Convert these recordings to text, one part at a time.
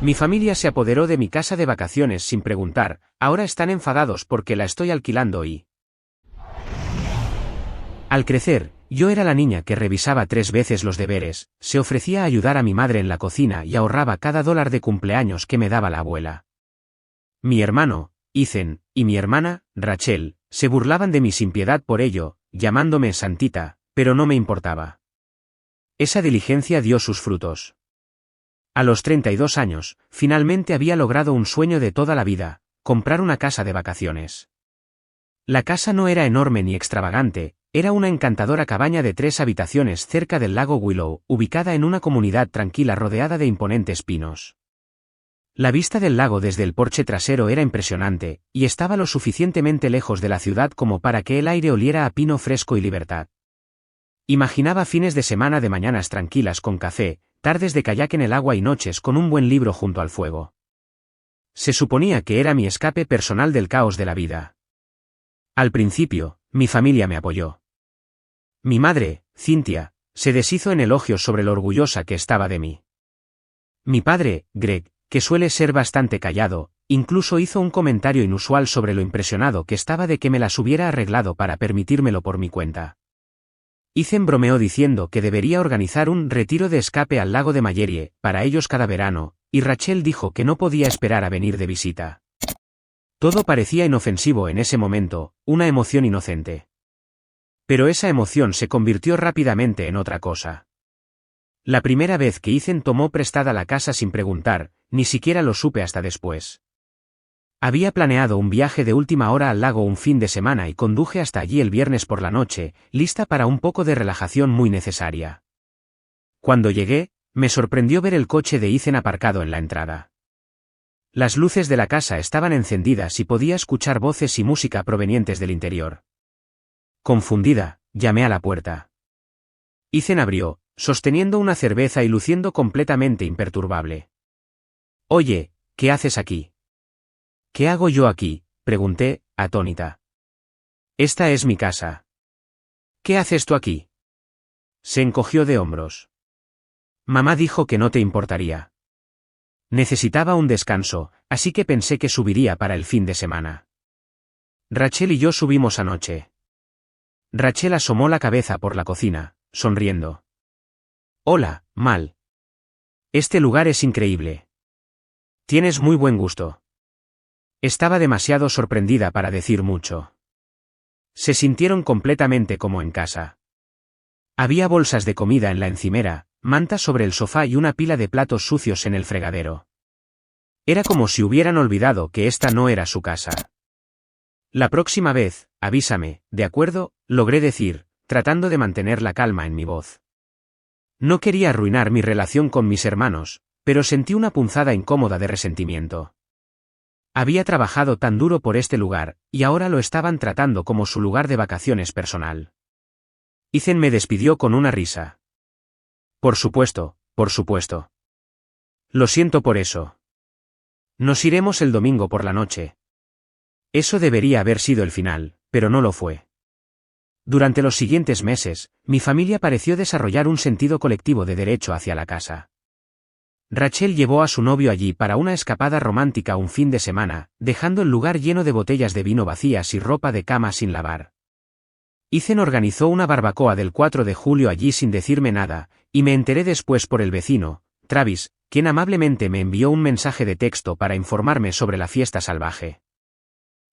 Mi familia se apoderó de mi casa de vacaciones sin preguntar, ahora están enfadados porque la estoy alquilando y... Al crecer, yo era la niña que revisaba 3 veces los deberes, se ofrecía a ayudar a mi madre en la cocina y ahorraba cada $1 de cumpleaños que me daba la abuela. Mi hermano, Ethan, y mi hermana, Rachel, se burlaban de mi sin piedad por ello, llamándome santita, pero no me importaba. Esa diligencia dio sus frutos. A los 32 años, finalmente había logrado un sueño de toda la vida, comprar una casa de vacaciones. La casa no era enorme ni extravagante, era una encantadora cabaña de 3 habitaciones cerca del lago Willow, ubicada en una comunidad tranquila rodeada de imponentes pinos. La vista del lago desde el porche trasero era impresionante, y estaba lo suficientemente lejos de la ciudad como para que el aire oliera a pino fresco y libertad. Imaginaba fines de semana de mañanas tranquilas con café, tardes de kayak en el agua y noches con un buen libro junto al fuego. Se suponía que era mi escape personal del caos de la vida. Al principio, mi familia me apoyó. Mi madre, Cynthia, se deshizo en elogios sobre lo orgullosa que estaba de mí. Mi padre, Greg, que suele ser bastante callado, incluso hizo un comentario inusual sobre lo impresionado que estaba de que me las hubiera arreglado para permitírmelo por mi cuenta. Ethan bromeó diciendo que debería organizar un retiro de escape al lago de Mallerie, para ellos cada verano, y Rachel dijo que no podía esperar a venir de visita. Todo parecía inofensivo en ese momento, una emoción inocente. Pero esa emoción se convirtió rápidamente en otra cosa. La primera vez que Ethan tomó prestada la casa sin preguntar, ni siquiera lo supe hasta después. Había planeado un viaje de última hora al lago un fin de semana y conduje hasta allí el viernes por la noche, lista para un poco de relajación muy necesaria. Cuando llegué, me sorprendió ver el coche de Ethan aparcado en la entrada. Las luces de la casa estaban encendidas y podía escuchar voces y música provenientes del interior. Confundida, llamé a la puerta. Ethan abrió, sosteniendo una cerveza y luciendo completamente imperturbable. «Oye, ¿qué haces aquí?» «¿Qué hago yo aquí?», pregunté, atónita. «Esta es mi casa». «¿Qué haces tú aquí?». Se encogió de hombros. «Mamá dijo que no te importaría». Necesitaba un descanso, así que pensé que subiría para el fin de semana. Rachel y yo subimos anoche. Rachel asomó la cabeza por la cocina, sonriendo. «Hola, Mal. Este lugar es increíble. Tienes muy buen gusto». Estaba demasiado sorprendida para decir mucho. Se sintieron completamente como en casa. Había bolsas de comida en la encimera, mantas sobre el sofá y una pila de platos sucios en el fregadero. Era como si hubieran olvidado que esta no era su casa. «La próxima vez, avísame, ¿de acuerdo?», logré decir, tratando de mantener la calma en mi voz. No quería arruinar mi relación con mis hermanos, pero sentí una punzada incómoda de resentimiento. Había trabajado tan duro por este lugar, y ahora lo estaban tratando como su lugar de vacaciones personal. Ethan me despidió con una risa. Por supuesto, por supuesto. Lo siento por eso. Nos iremos el domingo por la noche. Eso debería haber sido el final, pero no lo fue. Durante los siguientes meses, mi familia pareció desarrollar un sentido colectivo de derecho hacia la casa. Rachel llevó a su novio allí para una escapada romántica un fin de semana, dejando el lugar lleno de botellas de vino vacías y ropa de cama sin lavar. Ethan organizó una barbacoa del 4 de julio allí sin decirme nada, y me enteré después por el vecino, Travis, quien amablemente me envió un mensaje de texto para informarme sobre la fiesta salvaje.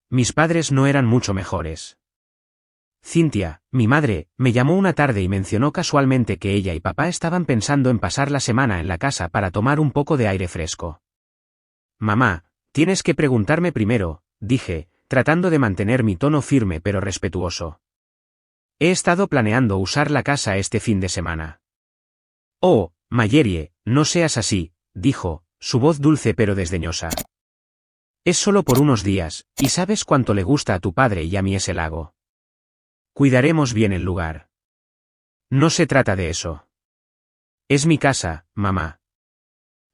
Mis padres no eran mucho mejores. Cynthia, mi madre, me llamó una tarde y mencionó casualmente que ella y papá estaban pensando en pasar la semana en la casa para tomar un poco de aire fresco. «Mamá, tienes que preguntarme primero», dije, tratando de mantener mi tono firme pero respetuoso. «He estado planeando usar la casa este fin de semana». «Oh, Mallerie, no seas así», dijo, su voz dulce pero desdeñosa. «Es solo por unos días, y sabes cuánto le gusta a tu padre y a mí ese lago. Cuidaremos bien el lugar». «No se trata de eso. Es mi casa, mamá».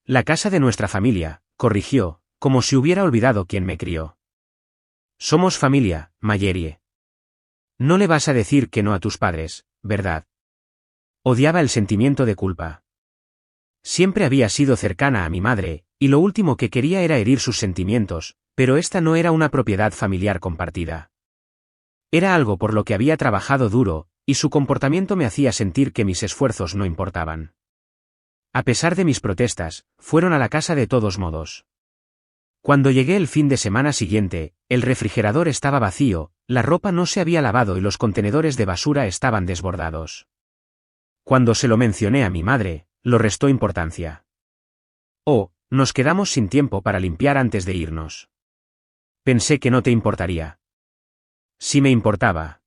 «La casa de nuestra familia», corrigió, como si hubiera olvidado quién me crió. «Somos familia, Mallerie. No le vas a decir que no a tus padres, ¿verdad?». Odiaba el sentimiento de culpa. Siempre había sido cercana a mi madre, y lo último que quería era herir sus sentimientos, pero esta no era una propiedad familiar compartida. Era algo por lo que había trabajado duro, y su comportamiento me hacía sentir que mis esfuerzos no importaban. A pesar de mis protestas, fueron a la casa de todos modos. Cuando llegué el fin de semana siguiente, el refrigerador estaba vacío, la ropa no se había lavado y los contenedores de basura estaban desbordados. Cuando se lo mencioné a mi madre, lo restó importancia. Oh, nos quedamos sin tiempo para limpiar antes de irnos. Pensé que no te importaría. Sí me importaba.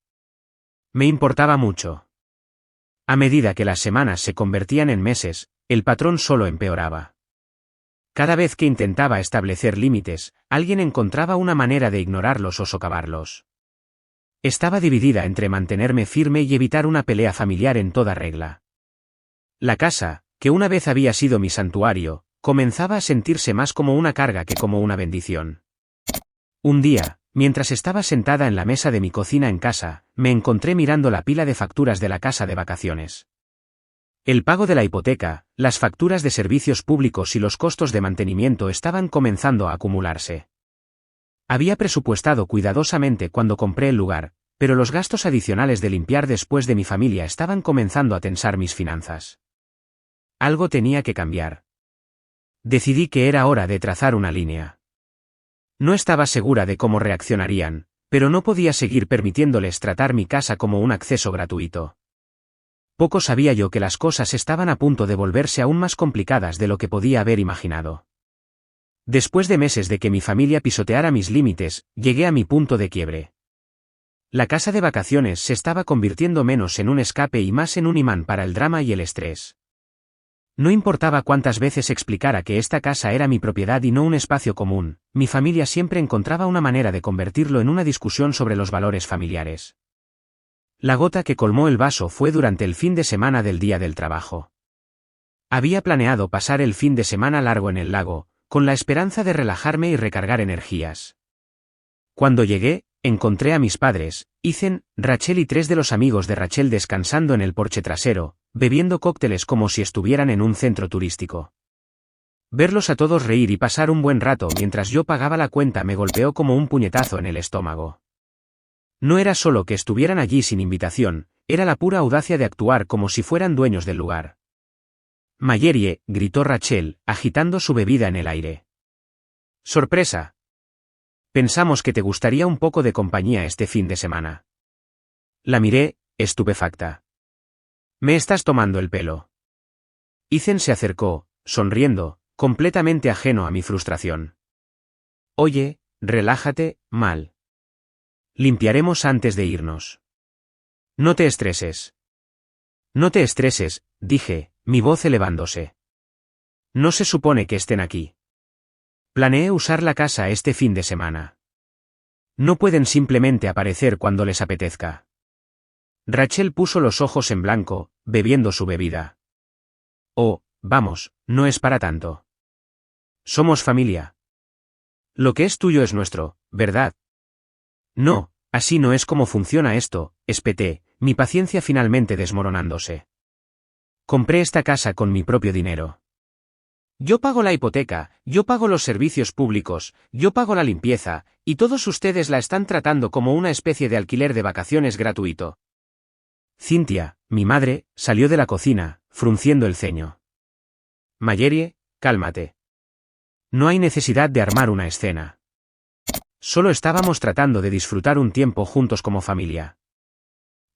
Me importaba mucho. A medida que las semanas se convertían en meses, el patrón solo empeoraba. Cada vez que intentaba establecer límites, alguien encontraba una manera de ignorarlos o socavarlos. Estaba dividida entre mantenerme firme y evitar una pelea familiar en toda regla. La casa, que una vez había sido mi santuario, comenzaba a sentirse más como una carga que como una bendición. Un día, mientras estaba sentada en la mesa de mi cocina en casa, me encontré mirando la pila de facturas de la casa de vacaciones. El pago de la hipoteca, las facturas de servicios públicos y los costos de mantenimiento estaban comenzando a acumularse. Había presupuestado cuidadosamente cuando compré el lugar, pero los gastos adicionales de limpiar después de mi familia estaban comenzando a tensar mis finanzas. Algo tenía que cambiar. Decidí que era hora de trazar una línea. No estaba segura de cómo reaccionarían, pero no podía seguir permitiéndoles tratar mi casa como un acceso gratuito. Poco sabía yo que las cosas estaban a punto de volverse aún más complicadas de lo que podía haber imaginado. Después de meses de que mi familia pisoteara mis límites, llegué a mi punto de quiebre. La casa de vacaciones se estaba convirtiendo menos en un escape y más en un imán para el drama y el estrés. No importaba cuántas veces explicara que esta casa era mi propiedad y no un espacio común, mi familia siempre encontraba una manera de convertirlo en una discusión sobre los valores familiares. La gota que colmó el vaso fue durante el fin de semana del Día del Trabajo. Había planeado pasar el fin de semana largo en el lago, con la esperanza de relajarme y recargar energías. Cuando llegué, encontré a mis padres, Ethan, Rachel y 3 de los amigos de Rachel descansando en el porche trasero, bebiendo cócteles como si estuvieran en un centro turístico. Verlos a todos reír y pasar un buen rato mientras yo pagaba la cuenta me golpeó como un puñetazo en el estómago. No era solo que estuvieran allí sin invitación, era la pura audacia de actuar como si fueran dueños del lugar. «Mayerie», gritó Rachel, agitando su bebida en el aire. «¡Sorpresa! Pensamos que te gustaría un poco de compañía este fin de semana». La miré, estupefacta. «¿Me estás tomando el pelo?» Ethan se acercó, sonriendo, completamente ajeno a mi frustración. «Oye, relájate, Mal. Limpiaremos antes de irnos. No te estreses». «No te estreses», dije, mi voz elevándose. «No se supone que estén aquí. Planeé usar la casa este fin de semana. No pueden simplemente aparecer cuando les apetezca». Rachel puso los ojos en blanco, bebiendo su bebida. «Oh, vamos, no es para tanto. Somos familia. Lo que es tuyo es nuestro, ¿verdad?» «No, así no es como funciona esto», espeté, mi paciencia finalmente desmoronándose. «Compré esta casa con mi propio dinero. Yo pago la hipoteca, yo pago los servicios públicos, yo pago la limpieza, y todos ustedes la están tratando como una especie de alquiler de vacaciones gratuito». Cynthia, mi madre, salió de la cocina, frunciendo el ceño. «Mayerie, cálmate. No hay necesidad de armar una escena. Solo estábamos tratando de disfrutar un tiempo juntos como familia».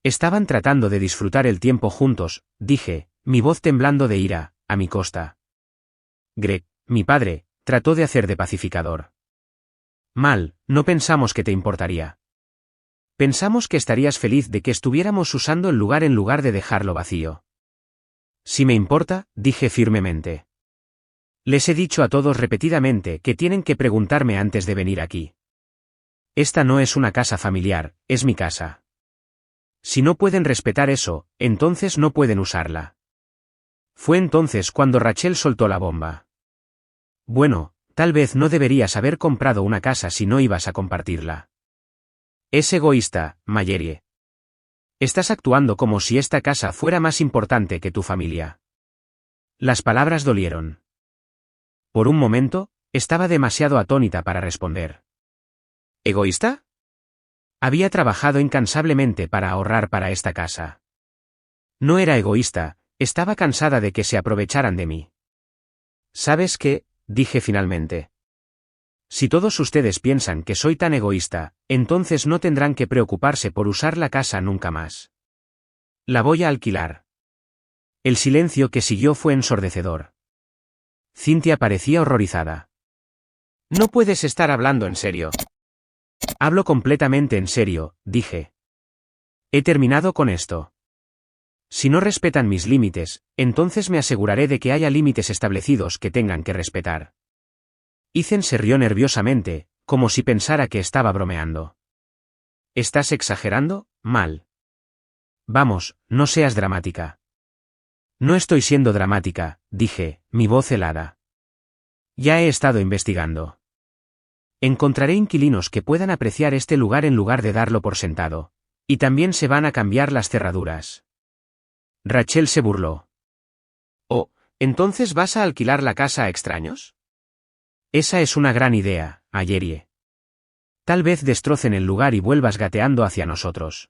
Estaban tratando de disfrutar el tiempo juntos, dije, mi voz temblando de ira, a mi costa. Greg, mi padre, trató de hacer de pacificador. «Mal, no pensamos que te importaría. Pensamos que estarías feliz de que estuviéramos usando el lugar en lugar de dejarlo vacío». «Si me importa», dije firmemente. «Les he dicho a todos repetidamente que tienen que preguntarme antes de venir aquí. Esta no es una casa familiar, es mi casa. Si no pueden respetar eso, entonces no pueden usarla». Fue entonces cuando Rachel soltó la bomba. «Bueno, tal vez no deberías haber comprado una casa si no ibas a compartirla. Es egoísta, Mayerie. Estás actuando como si esta casa fuera más importante que tu familia». Las palabras dolieron. Por un momento, estaba demasiado atónita para responder. ¿Egoísta? Había trabajado incansablemente para ahorrar para esta casa. No era egoísta, estaba cansada de que se aprovecharan de mí. ¿Sabes qué?, dije finalmente. Si todos ustedes piensan que soy tan egoísta, entonces no tendrán que preocuparse por usar la casa nunca más. La voy a alquilar. El silencio que siguió fue ensordecedor. Cynthia parecía horrorizada. No puedes estar hablando en serio. Hablo completamente en serio, dije. He terminado con esto. Si no respetan mis límites, entonces me aseguraré de que haya límites establecidos que tengan que respetar. Ethan se rió nerviosamente, como si pensara que estaba bromeando. ¿Estás exagerando? Mal. Vamos, no seas dramática. No estoy siendo dramática, dije, mi voz helada. Ya he estado investigando. Encontraré inquilinos que puedan apreciar este lugar en lugar de darlo por sentado. Y también se van a cambiar las cerraduras. Rachel se burló. Oh, ¿entonces vas a alquilar la casa a extraños? Esa es una gran idea, Ayerie. Tal vez destrocen el lugar y vuelvas gateando hacia nosotros.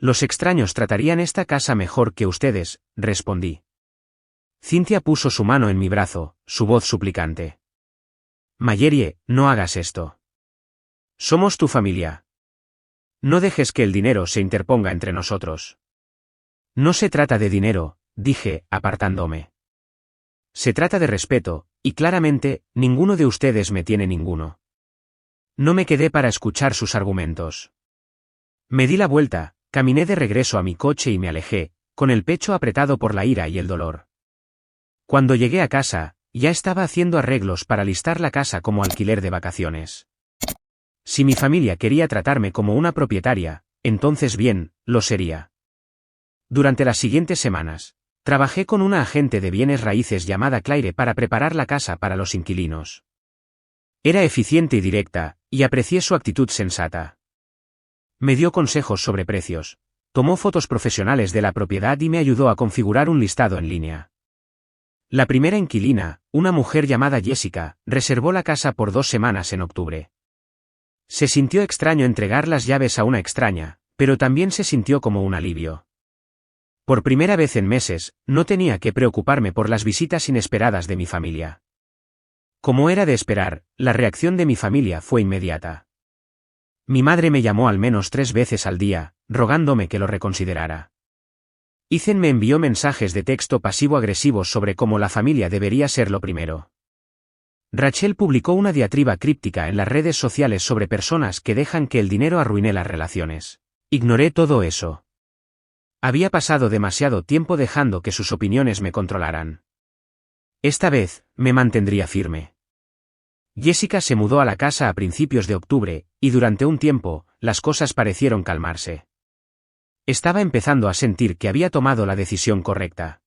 Los extraños tratarían esta casa mejor que ustedes, respondí. Cynthia puso su mano en mi brazo, su voz suplicante. Mayerie, no hagas esto. Somos tu familia. No dejes que el dinero se interponga entre nosotros. No se trata de dinero, dije, apartándome. Se trata de respeto, y claramente, ninguno de ustedes me tiene ninguno. No me quedé para escuchar sus argumentos. Me di la vuelta, caminé de regreso a mi coche y me alejé, con el pecho apretado por la ira y el dolor. Cuando llegué a casa, ya estaba haciendo arreglos para listar la casa como alquiler de vacaciones. Si mi familia quería tratarme como una propietaria, entonces bien, lo sería. Durante las siguientes semanas, trabajé con una agente de bienes raíces llamada Claire para preparar la casa para los inquilinos. Era eficiente y directa, y aprecié su actitud sensata. Me dio consejos sobre precios, tomó fotos profesionales de la propiedad y me ayudó a configurar un listado en línea. La primera inquilina, una mujer llamada Jessica, reservó la casa por 2 semanas en octubre. Se sintió extraño entregar las llaves a una extraña, pero también se sintió como un alivio. Por primera vez en meses, no tenía que preocuparme por las visitas inesperadas de mi familia. Como era de esperar, la reacción de mi familia fue inmediata. Mi madre me llamó al menos 3 veces al día, rogándome que lo reconsiderara. Ethan me envió mensajes de texto pasivo-agresivos sobre cómo la familia debería ser lo primero. Rachel publicó una diatriba críptica en las redes sociales sobre personas que dejan que el dinero arruine las relaciones. Ignoré todo eso. Había pasado demasiado tiempo dejando que sus opiniones me controlaran. Esta vez, me mantendría firme. Jessica se mudó a la casa a principios de octubre, y durante un tiempo, las cosas parecieron calmarse. Estaba empezando a sentir que había tomado la decisión correcta.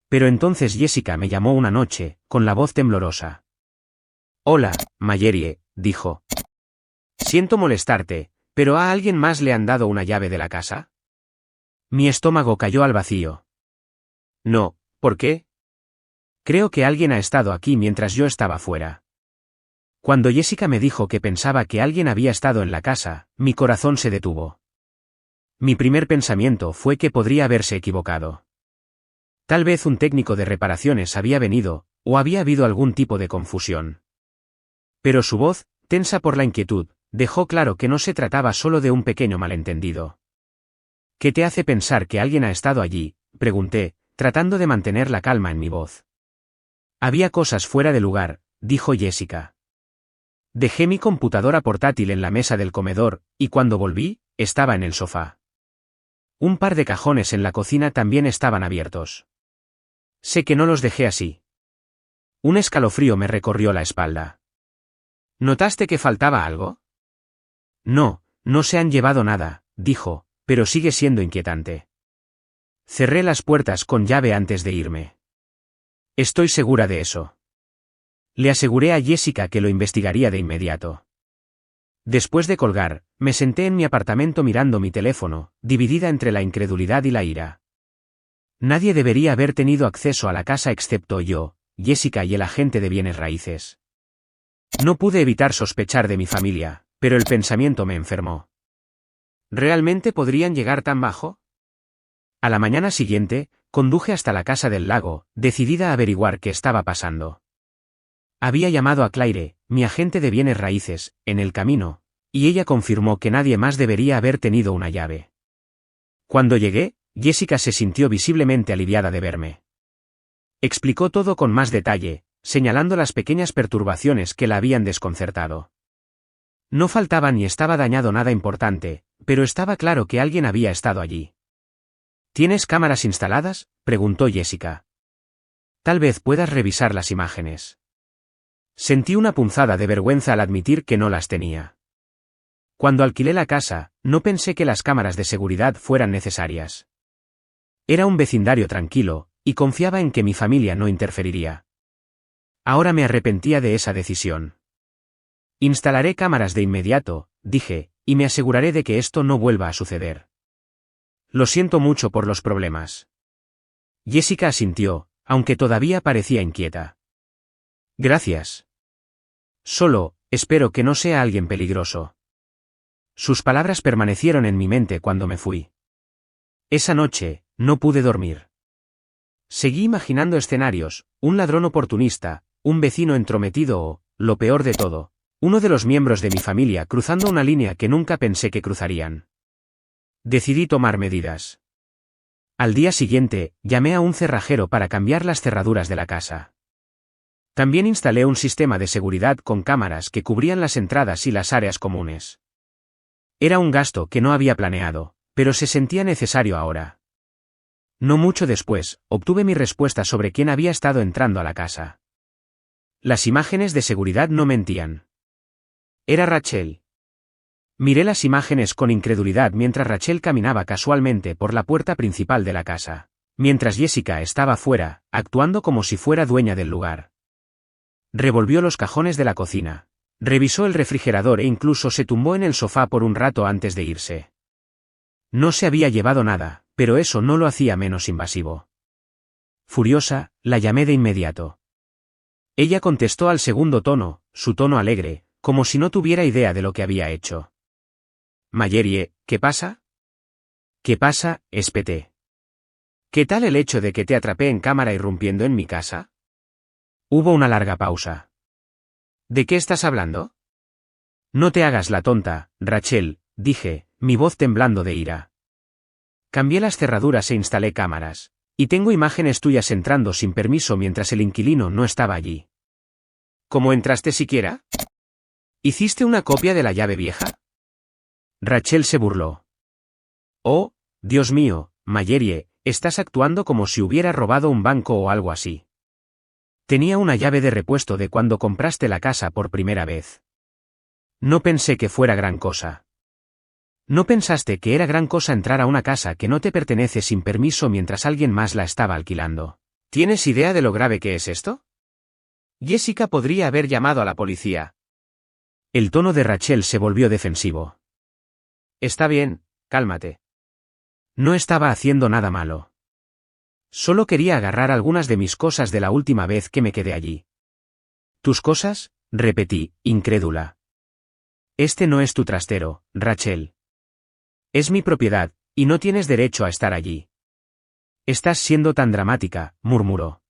Pero entonces Jessica me llamó una noche, con la voz temblorosa. Hola, Mayerie, dijo. Siento molestarte, pero ¿a alguien más le han dado una llave de la casa? Mi estómago cayó al vacío. No, ¿por qué? Creo que alguien ha estado aquí mientras yo estaba fuera. Cuando Jessica me dijo que pensaba que alguien había estado en la casa, mi corazón se detuvo. Mi primer pensamiento fue que podría haberse equivocado. Tal vez un técnico de reparaciones había venido, o había habido algún tipo de confusión. Pero su voz, tensa por la inquietud, dejó claro que no se trataba solo de un pequeño malentendido. ¿Qué te hace pensar que alguien ha estado allí?, pregunté, tratando de mantener la calma en mi voz. Había cosas fuera de lugar, dijo Jessica. Dejé mi computadora portátil en la mesa del comedor, y cuando volví, estaba en el sofá. Un par de cajones en la cocina también estaban abiertos. Sé que no los dejé así. Un escalofrío me recorrió la espalda. ¿Notaste que faltaba algo? No, no se han llevado nada, dijo, pero sigue siendo inquietante. Cerré las puertas con llave antes de irme. Estoy segura de eso. Le aseguré a Jessica que lo investigaría de inmediato. Después de colgar, me senté en mi apartamento mirando mi teléfono, dividida entre la incredulidad y la ira. Nadie debería haber tenido acceso a la casa excepto yo, Jessica y el agente de bienes raíces. No pude evitar sospechar de mi familia, pero el pensamiento me enfermó. ¿Realmente podrían llegar tan bajo? A la mañana siguiente, conduje hasta la casa del lago, decidida a averiguar qué estaba pasando. Había llamado a Claire, mi agente de bienes raíces, en el camino, y ella confirmó que nadie más debería haber tenido una llave. Cuando llegué, Jessica se sintió visiblemente aliviada de verme. Explicó todo con más detalle, señalando las pequeñas perturbaciones que la habían desconcertado. No faltaba ni estaba dañado nada importante, pero estaba claro que alguien había estado allí. ¿Tienes cámaras instaladas?, preguntó Jessica. Tal vez puedas revisar las imágenes. Sentí una punzada de vergüenza al admitir que no las tenía. Cuando alquilé la casa, no pensé que las cámaras de seguridad fueran necesarias. Era un vecindario tranquilo, y confiaba en que mi familia no interferiría. Ahora me arrepentía de esa decisión. Instalaré cámaras de inmediato, dije, y me aseguraré de que esto no vuelva a suceder. Lo siento mucho por los problemas. Jessica asintió, aunque todavía parecía inquieta. Gracias. Solo, espero que no sea alguien peligroso. Sus palabras permanecieron en mi mente cuando me fui. Esa noche, no pude dormir. Seguí imaginando escenarios, un ladrón oportunista, un vecino entrometido o, lo peor de todo, uno de los miembros de mi familia cruzando una línea que nunca pensé que cruzarían. Decidí tomar medidas. Al día siguiente, llamé a un cerrajero para cambiar las cerraduras de la casa. También instalé un sistema de seguridad con cámaras que cubrían las entradas y las áreas comunes. Era un gasto que no había planeado, pero se sentía necesario ahora. No mucho después, obtuve mi respuesta sobre quién había estado entrando a la casa. Las imágenes de seguridad no mentían. Era Rachel. Miré las imágenes con incredulidad mientras Rachel caminaba casualmente por la puerta principal de la casa, mientras Jessica estaba fuera, actuando como si fuera dueña del lugar. Revolvió los cajones de la cocina, revisó el refrigerador e incluso se tumbó en el sofá por un rato antes de irse. No se había llevado nada, pero eso no lo hacía menos invasivo. Furiosa, la llamé de inmediato. Ella contestó al segundo tono, su tono alegre, como si no tuviera idea de lo que había hecho. Marjorie, ¿qué pasa? ¿Qué pasa? Espeté. ¿Qué tal el hecho de que te atrapé en cámara irrumpiendo en mi casa? Hubo una larga pausa. ¿De qué estás hablando? No te hagas la tonta, Rachel, dije, mi voz temblando de ira. Cambié las cerraduras e instalé cámaras, y tengo imágenes tuyas entrando sin permiso mientras el inquilino no estaba allí. ¿Cómo entraste siquiera? ¿Hiciste una copia de la llave vieja? Rachel se burló. Oh, Dios mío, Marjorie, estás actuando como si hubiera robado un banco o algo así. Tenía una llave de repuesto de cuando compraste la casa por primera vez. No pensé que fuera gran cosa. ¿No pensaste que era gran cosa entrar a una casa que no te pertenece sin permiso mientras alguien más la estaba alquilando? ¿Tienes idea de lo grave que es esto? Jessica podría haber llamado a la policía. El tono de Rachel se volvió defensivo. Está bien, cálmate. No estaba haciendo nada malo. Solo quería agarrar algunas de mis cosas de la última vez que me quedé allí. ¿Tus cosas? Repetí, incrédula. Este no es tu trastero, Rachel. Es mi propiedad, y no tienes derecho a estar allí. Estás siendo tan dramática, murmuró.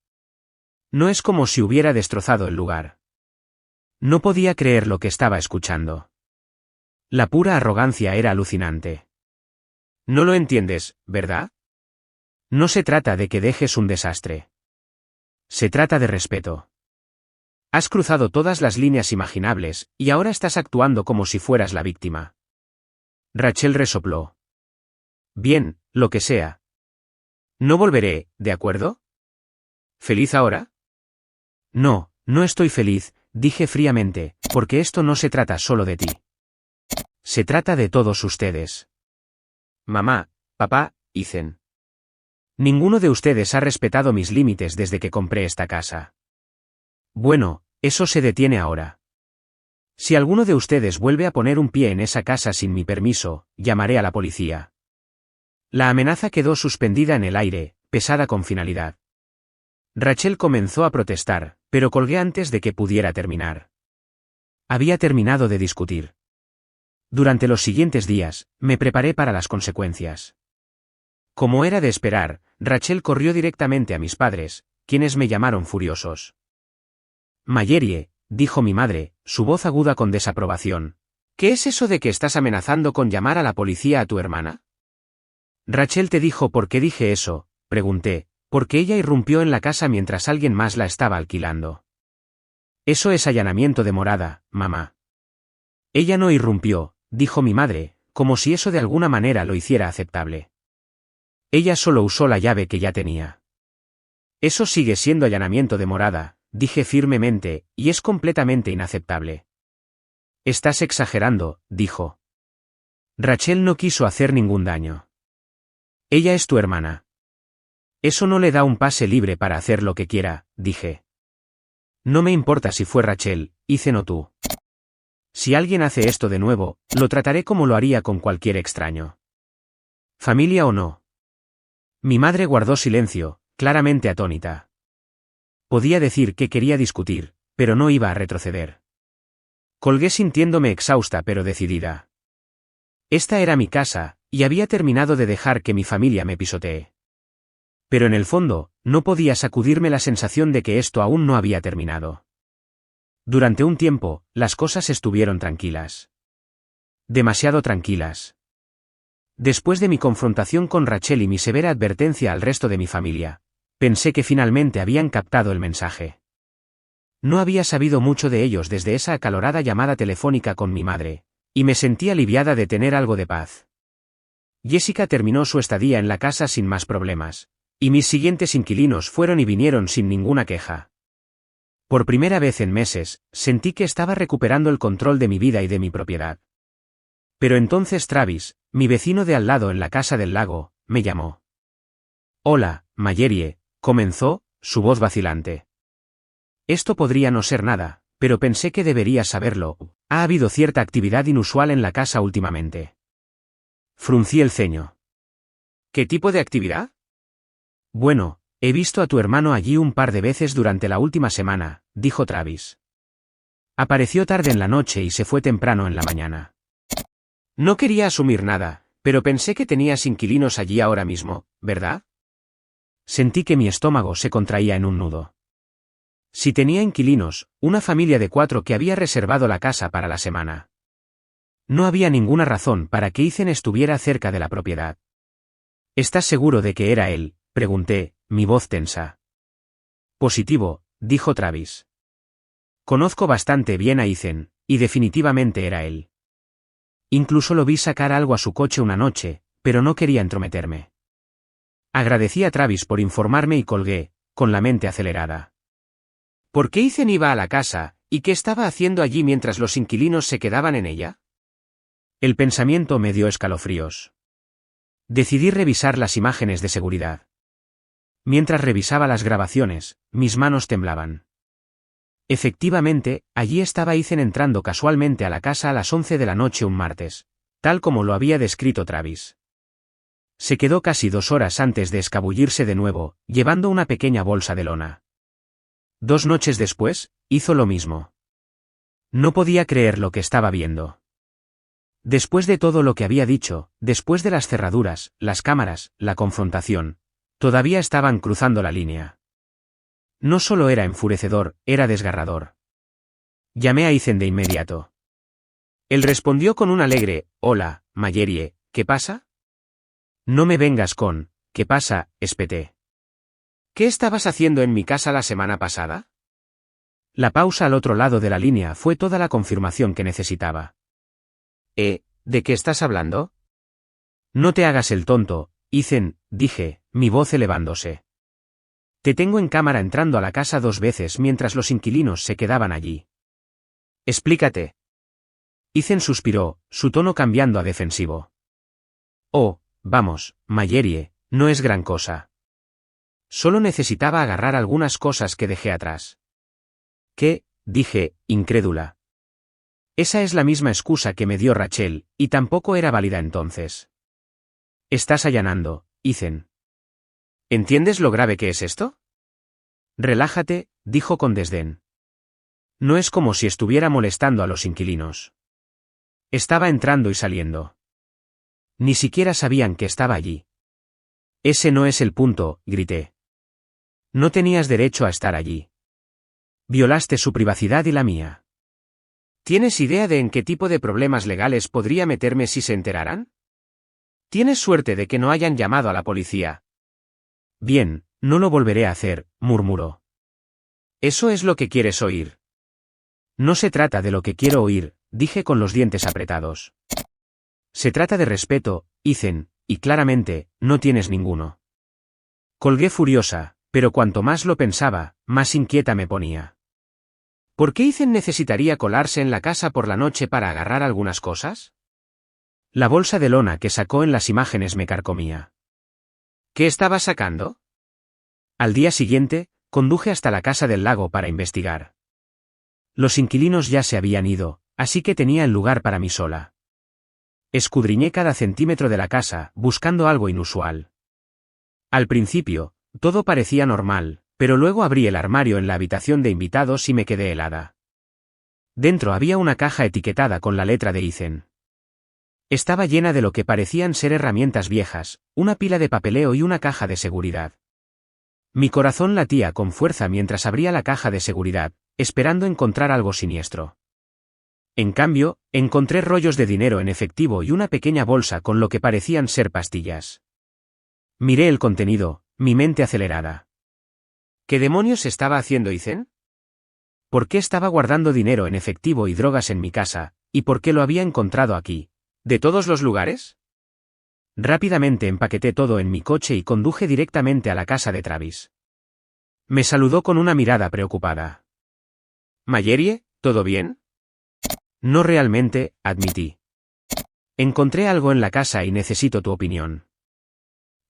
No es como si hubiera destrozado el lugar. No podía creer lo que estaba escuchando. La pura arrogancia era alucinante. No lo entiendes, ¿verdad? No se trata de que dejes un desastre. Se trata de respeto. Has cruzado todas las líneas imaginables, y ahora estás actuando como si fueras la víctima. Rachel resopló. Bien, lo que sea. No volveré, ¿de acuerdo? ¿Feliz ahora? No, no estoy feliz, dije fríamente, porque esto no se trata solo de ti. Se trata de todos ustedes. Mamá, papá, Ethan. Ninguno de ustedes ha respetado mis límites desde que compré esta casa. Bueno, eso se detiene ahora. Si alguno de ustedes vuelve a poner un pie en esa casa sin mi permiso, llamaré a la policía. La amenaza quedó suspendida en el aire, pesada con finalidad. Rachel comenzó a protestar, pero colgué antes de que pudiera terminar. Había terminado de discutir. Durante los siguientes días, me preparé para las consecuencias. Como era de esperar, Rachel corrió directamente a mis padres, quienes me llamaron furiosos. Marjorie, dijo mi madre, su voz aguda con desaprobación. ¿Qué es eso de que estás amenazando con llamar a la policía a tu hermana? Rachel te dijo por qué dije eso, pregunté, porque ella irrumpió en la casa mientras alguien más la estaba alquilando. Eso es allanamiento de morada, mamá. Ella no irrumpió, dijo mi madre, como si eso de alguna manera lo hiciera aceptable. Ella solo usó la llave que ya tenía. Eso sigue siendo allanamiento de morada, dije firmemente, y es completamente inaceptable. Estás exagerando, dijo. Rachel no quiso hacer ningún daño. Ella es tu hermana. Eso no le da un pase libre para hacer lo que quiera, dije. No me importa si fue Rachel, Ethan o tú. Si alguien hace esto de nuevo, lo trataré como lo haría con cualquier extraño. Familia o no. Mi madre guardó silencio, claramente atónita. Podía decir que quería discutir, pero no iba a retroceder. Colgué sintiéndome exhausta pero decidida. Esta era mi casa, y había terminado de dejar que mi familia me pisotee. Pero en el fondo, no podía sacudirme la sensación de que esto aún no había terminado. Durante un tiempo, las cosas estuvieron tranquilas. Demasiado tranquilas. Después de mi confrontación con Rachel y mi severa advertencia al resto de mi familia, pensé que finalmente habían captado el mensaje. No había sabido mucho de ellos desde esa acalorada llamada telefónica con mi madre, y me sentí aliviada de tener algo de paz. Jessica terminó su estadía en la casa sin más problemas, y mis siguientes inquilinos fueron y vinieron sin ninguna queja. Por primera vez en meses, sentí que estaba recuperando el control de mi vida y de mi propiedad. Pero entonces Travis, mi vecino de al lado en la casa del lago, me llamó. Hola, Marjorie, comenzó, su voz vacilante. Esto podría no ser nada, pero pensé que deberías saberlo. Ha habido cierta actividad inusual en la casa últimamente. Fruncí el ceño. ¿Qué tipo de actividad? Bueno, he visto a tu hermano allí un par de veces durante la última semana, dijo Travis. Apareció tarde en la noche y se fue temprano en la mañana. No quería asumir nada, pero pensé que tenías inquilinos allí ahora mismo, ¿verdad? Sentí que mi estómago se contraía en un nudo. Si tenía inquilinos, una familia de 4 que había reservado la casa para la semana. No había ninguna razón para que Ethan estuviera cerca de la propiedad. ¿Estás seguro de que era él?, pregunté, mi voz tensa. Positivo, dijo Travis. Conozco bastante bien a Ethan, y definitivamente era él. Incluso lo vi sacar algo a su coche una noche, pero no quería entrometerme. Agradecí a Travis por informarme y colgué, con la mente acelerada. ¿Por qué Ethan iba a la casa, y qué estaba haciendo allí mientras los inquilinos se quedaban en ella? El pensamiento me dio escalofríos. Decidí revisar las imágenes de seguridad. Mientras revisaba las grabaciones, mis manos temblaban. Efectivamente, allí estaba Ethan entrando casualmente a la casa a las 11 de la noche un martes, tal como lo había descrito Travis. Se quedó casi 2 horas antes de escabullirse de nuevo, llevando una pequeña bolsa de lona. 2 noches después, hizo lo mismo. No podía creer lo que estaba viendo. Después de todo lo que había dicho, después de las cerraduras, las cámaras, la confrontación, todavía estaban cruzando la línea. No solo era enfurecedor, era desgarrador. Llamé a Ethan de inmediato. Él respondió con un alegre, «Hola, Marjorie, ¿qué pasa?» «No me vengas con, ¿qué pasa?», espeté. «¿Qué estabas haciendo en mi casa la semana pasada?» La pausa al otro lado de la línea fue toda la confirmación que necesitaba. ¿De qué estás hablando?» «No te hagas el tonto, Ethan», dije, mi voz elevándose. «Te tengo en cámara entrando a la casa 2 veces mientras los inquilinos se quedaban allí». «Explícate». Ethan suspiró, su tono cambiando a defensivo. «Oh, vamos, Marjorie, no es gran cosa. Solo necesitaba agarrar algunas cosas que dejé atrás». «¿Qué?», dije, incrédula. Esa es la misma excusa que me dio Rachel, y tampoco era válida entonces. «Estás allanando, Ethan». «¿Entiendes lo grave que es esto?». Relájate, dijo con desdén. No es como si estuviera molestando a los inquilinos. Estaba entrando y saliendo. Ni siquiera sabían que estaba allí. Ese no es el punto, grité. No tenías derecho a estar allí. Violaste su privacidad y la mía. ¿Tienes idea de en qué tipo de problemas legales podría meterme si se enteraran? Tienes suerte de que no hayan llamado a la policía. Bien, no lo volveré a hacer, murmuró. ¿Eso es lo que quieres oír? No se trata de lo que quiero oír, dije con los dientes apretados. Se trata de respeto, Ethan, y claramente, no tienes ninguno. Colgué furiosa, pero cuanto más lo pensaba, más inquieta me ponía. ¿Por qué Ethan necesitaría colarse en la casa por la noche para agarrar algunas cosas? La bolsa de lona que sacó en las imágenes me carcomía. ¿Qué estaba sacando? Al día siguiente, conduje hasta la casa del lago para investigar. Los inquilinos ya se habían ido, así que tenía el lugar para mí sola. Escudriñé cada centímetro de la casa, buscando algo inusual. Al principio, todo parecía normal, pero luego abrí el armario en la habitación de invitados y me quedé helada. Dentro había una caja etiquetada con la letra de Ethan. Estaba llena de lo que parecían ser herramientas viejas, una pila de papeleo y una caja de seguridad. Mi corazón latía con fuerza mientras abría la caja de seguridad, esperando encontrar algo siniestro. En cambio, encontré rollos de dinero en efectivo y una pequeña bolsa con lo que parecían ser pastillas. Miré el contenido, mi mente acelerada. ¿Qué demonios estaba haciendo Ethan? ¿Por qué estaba guardando dinero en efectivo y drogas en mi casa, y por qué lo había encontrado aquí? ¿De todos los lugares? Rápidamente empaqueté todo en mi coche y conduje directamente a la casa de Travis. Me saludó con una mirada preocupada. «Mallory, ¿todo bien?» No realmente, admití. Encontré algo en la casa y necesito tu opinión.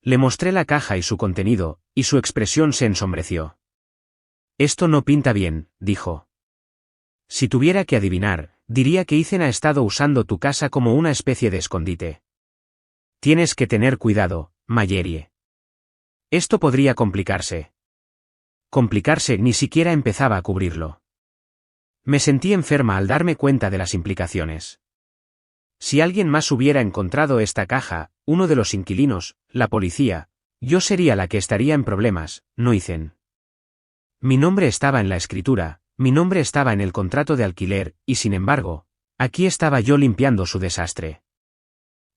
Le mostré la caja y su contenido, y su expresión se ensombreció. Esto no pinta bien, dijo. Si tuviera que adivinar, diría que Ethan ha estado usando tu casa como una especie de escondite. Tienes que tener cuidado, Mallory. Esto podría complicarse. Complicarse ni siquiera empezaba a cubrirlo. Me sentí enferma al darme cuenta de las implicaciones. Si alguien más hubiera encontrado esta caja, uno de los inquilinos, la policía, yo sería la que estaría en problemas, no Ethan. Mi nombre estaba en la escritura, mi nombre estaba en el contrato de alquiler, y sin embargo, aquí estaba yo limpiando su desastre.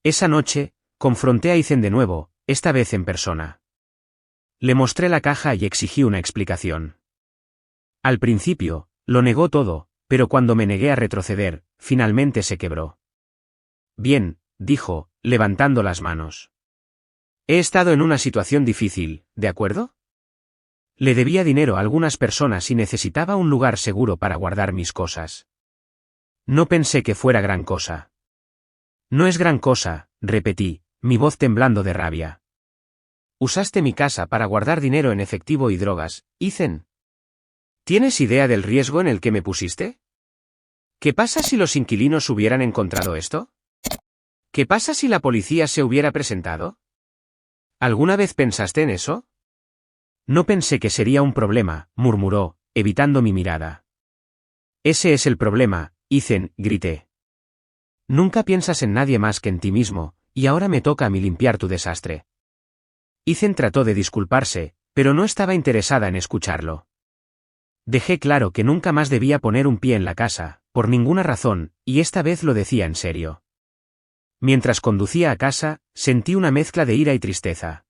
Esa noche, confronté a Ethan de nuevo, esta vez en persona. Le mostré la caja y exigí una explicación. Al principio, lo negó todo, pero cuando me negué a retroceder, finalmente se quebró. Bien, dijo, levantando las manos. He estado en una situación difícil, ¿de acuerdo? Le debía dinero a algunas personas y necesitaba un lugar seguro para guardar mis cosas. No pensé que fuera gran cosa. No es gran cosa, repetí, mi voz temblando de rabia. Usaste mi casa para guardar dinero en efectivo y drogas, Ethan. ¿Tienes idea del riesgo en el que me pusiste? ¿Qué pasa si los inquilinos hubieran encontrado esto? ¿Qué pasa si la policía se hubiera presentado? ¿Alguna vez pensaste en eso? No pensé que sería un problema, murmuró, evitando mi mirada. Ese es el problema, Ethan, grité. Nunca piensas en nadie más que en ti mismo, y ahora me toca a mí limpiar tu desastre. Ethan trató de disculparse, pero no estaba interesada en escucharlo. Dejé claro que nunca más debía poner un pie en la casa, por ninguna razón, y esta vez lo decía en serio. Mientras conducía a casa, sentí una mezcla de ira y tristeza.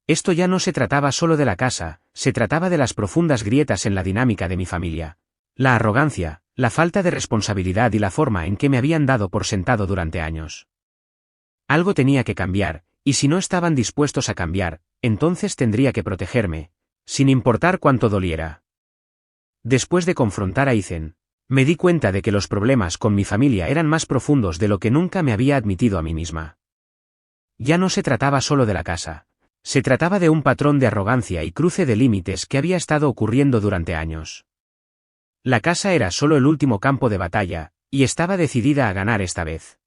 Esto ya no se trataba solo de la casa, se trataba de las profundas grietas en la dinámica de mi familia. La arrogancia, la falta de responsabilidad y la forma en que me habían dado por sentado durante años. Algo tenía que cambiar, y si no estaban dispuestos a cambiar, entonces tendría que protegerme, sin importar cuánto doliera. Después de confrontar a Ethan, me di cuenta de que los problemas con mi familia eran más profundos de lo que nunca me había admitido a mí misma. Ya no se trataba solo de la casa. Se trataba de un patrón de arrogancia y cruce de límites que había estado ocurriendo durante años. La casa era solo el último campo de batalla, y estaba decidida a ganar esta vez.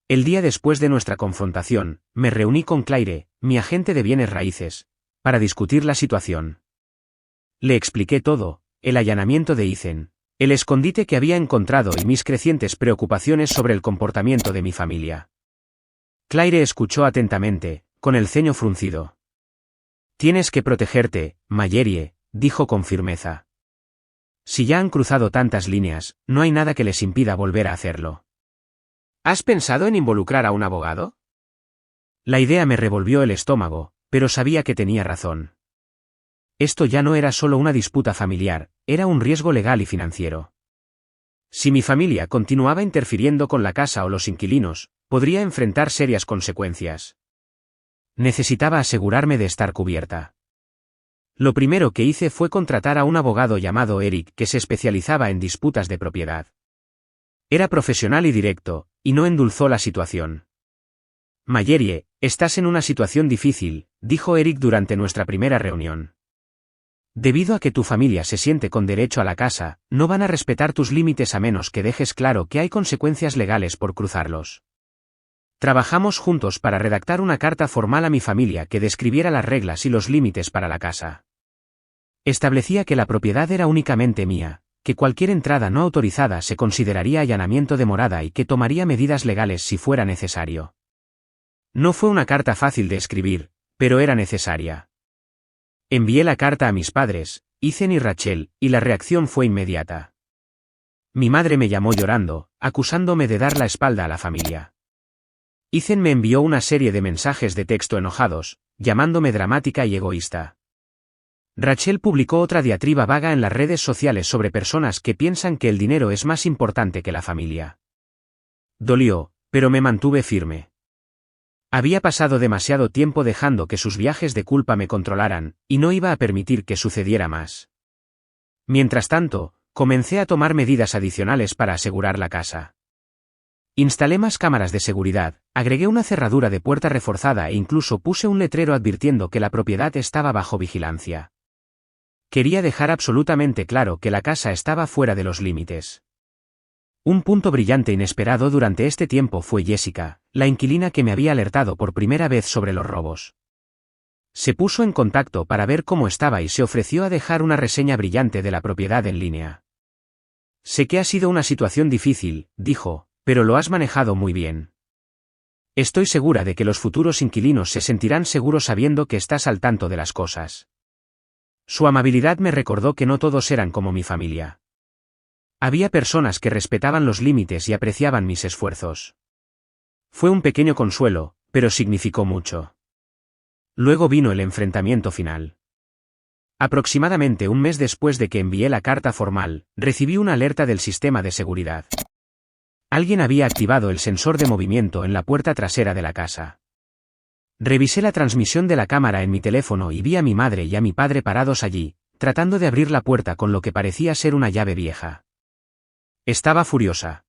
El día después de nuestra confrontación, me reuní con Claire, mi agente de bienes raíces, para discutir la situación. Le expliqué todo, el allanamiento de Ethan, el escondite que había encontrado y mis crecientes preocupaciones sobre el comportamiento de mi familia. Claire escuchó atentamente, con el ceño fruncido. Tienes que protegerte, Mallory, dijo con firmeza. Si ya han cruzado tantas líneas, no hay nada que les impida volver a hacerlo. ¿Has pensado en involucrar a un abogado? La idea me revolvió el estómago, pero sabía que tenía razón. Esto ya no era solo una disputa familiar, era un riesgo legal y financiero. Si mi familia continuaba interfiriendo con la casa o los inquilinos, podría enfrentar serias consecuencias. Necesitaba asegurarme de estar cubierta. Lo primero que hice fue contratar a un abogado llamado Eric que se especializaba en disputas de propiedad. Era profesional y directo, y no endulzó la situación. Mallory, estás en una situación difícil, dijo Eric durante nuestra primera reunión. Debido a que tu familia se siente con derecho a la casa, no van a respetar tus límites a menos que dejes claro que hay consecuencias legales por cruzarlos. Trabajamos juntos para redactar una carta formal a mi familia que describiera las reglas y los límites para la casa. Establecía que la propiedad era únicamente mía, que cualquier entrada no autorizada se consideraría allanamiento de morada y que tomaría medidas legales si fuera necesario. No fue una carta fácil de escribir, pero era necesaria. Envié la carta a mis padres, Ethan y Rachel, y la reacción fue inmediata. Mi madre me llamó llorando, acusándome de dar la espalda a la familia. Ethan me envió una serie de mensajes de texto enojados, llamándome dramática y egoísta. Rachel publicó otra diatriba vaga en las redes sociales sobre personas que piensan que el dinero es más importante que la familia. Dolió, pero me mantuve firme. Había pasado demasiado tiempo dejando que sus viajes de culpa me controlaran, y no iba a permitir que sucediera más. Mientras tanto, comencé a tomar medidas adicionales para asegurar la casa. Instalé más cámaras de seguridad, agregué una cerradura de puerta reforzada e incluso puse un letrero advirtiendo que la propiedad estaba bajo vigilancia. Quería dejar absolutamente claro que la casa estaba fuera de los límites. Un punto brillante inesperado durante este tiempo fue Jessica, la inquilina que me había alertado por primera vez sobre los robos. Se puso en contacto para ver cómo estaba y se ofreció a dejar una reseña brillante de la propiedad en línea. Sé que ha sido una situación difícil, dijo, pero lo has manejado muy bien. Estoy segura de que los futuros inquilinos se sentirán seguros sabiendo que estás al tanto de las cosas. Su amabilidad me recordó que no todos eran como mi familia. Había personas que respetaban los límites y apreciaban mis esfuerzos. Fue un pequeño consuelo, pero significó mucho. Luego vino el enfrentamiento final. Aproximadamente un mes después de que envié la carta formal, recibí una alerta del sistema de seguridad. Alguien había activado el sensor de movimiento en la puerta trasera de la casa. Revisé la transmisión de la cámara en mi teléfono y vi a mi madre y a mi padre parados allí, tratando de abrir la puerta con lo que parecía ser una llave vieja. Estaba furiosa.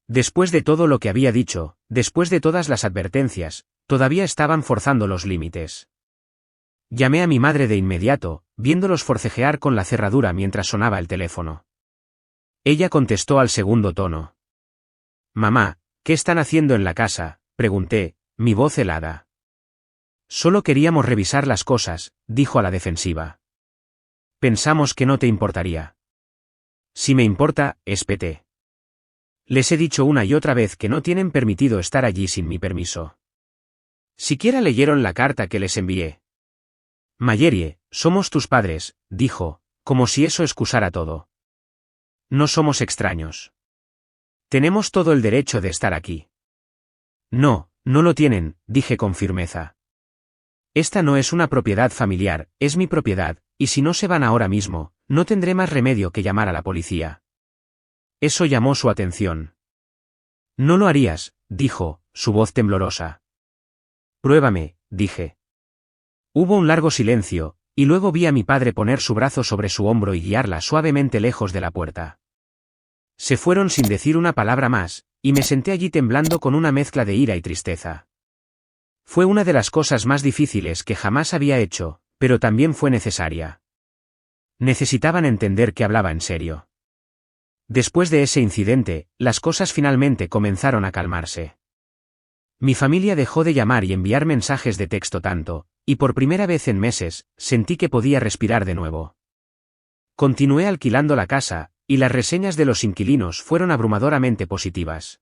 Después de todo lo que había dicho, después de todas las advertencias, todavía estaban forzando los límites. Llamé a mi madre de inmediato, viéndolos forcejear con la cerradura mientras sonaba el teléfono. Ella contestó al segundo tono. «Mamá, ¿qué están haciendo en la casa?», pregunté, mi voz helada. «Solo queríamos revisar las cosas», dijo a la defensiva. «Pensamos que no te importaría». «Si me importa, espeté. Les he dicho una y otra vez que no tienen permitido estar allí sin mi permiso. Siquiera leyeron la carta que les envié». «Mallory, somos tus padres», dijo, como si eso excusara todo. «No somos extraños. Tenemos todo el derecho de estar aquí». «No, no lo tienen», dije con firmeza. «Esta no es una propiedad familiar, es mi propiedad, y si no se van ahora mismo, no tendré más remedio que llamar a la policía». Eso llamó su atención. «No lo harías», dijo, su voz temblorosa. «Pruébame», dije. Hubo un largo silencio, y luego vi a mi padre poner su brazo sobre su hombro y guiarla suavemente lejos de la puerta. Se fueron sin decir una palabra más, y me senté allí temblando con una mezcla de ira y tristeza. Fue una de las cosas más difíciles que jamás había hecho, pero también fue necesaria. Necesitaban entender que hablaba en serio. Después de ese incidente, las cosas finalmente comenzaron a calmarse. Mi familia dejó de llamar y enviar mensajes de texto tanto, y por primera vez en meses, sentí que podía respirar de nuevo. Continué alquilando la casa, y las reseñas de los inquilinos fueron abrumadoramente positivas.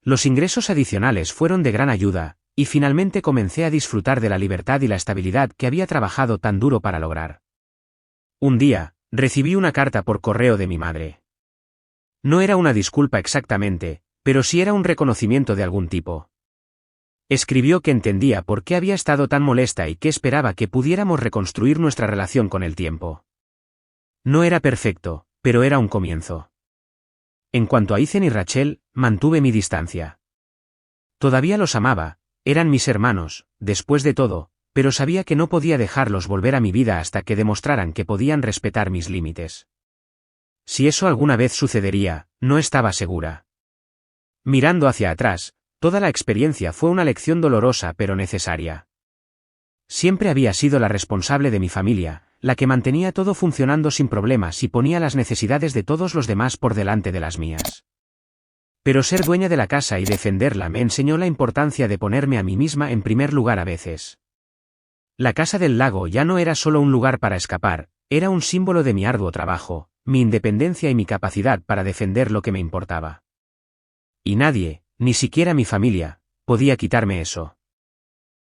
Los ingresos adicionales fueron de gran ayuda, y finalmente comencé a disfrutar de la libertad y la estabilidad que había trabajado tan duro para lograr. Un día, recibí una carta por correo de mi madre. No era una disculpa exactamente, pero sí era un reconocimiento de algún tipo. Escribió que entendía por qué había estado tan molesta y que esperaba que pudiéramos reconstruir nuestra relación con el tiempo. No era perfecto, pero era un comienzo. En cuanto a Ethan y Rachel, mantuve mi distancia. Todavía los amaba, eran mis hermanos, después de todo, pero sabía que no podía dejarlos volver a mi vida hasta que demostraran que podían respetar mis límites. Si eso alguna vez sucedería, no estaba segura. Mirando hacia atrás, toda la experiencia fue una lección dolorosa pero necesaria. Siempre había sido la responsable de mi familia, la que mantenía todo funcionando sin problemas y ponía las necesidades de todos los demás por delante de las mías. Pero ser dueña de la casa y defenderla me enseñó la importancia de ponerme a mí misma en primer lugar a veces. La casa del lago ya no era solo un lugar para escapar, era un símbolo de mi arduo trabajo, mi independencia y mi capacidad para defender lo que me importaba. Y nadie, ni siquiera mi familia, podía quitarme eso.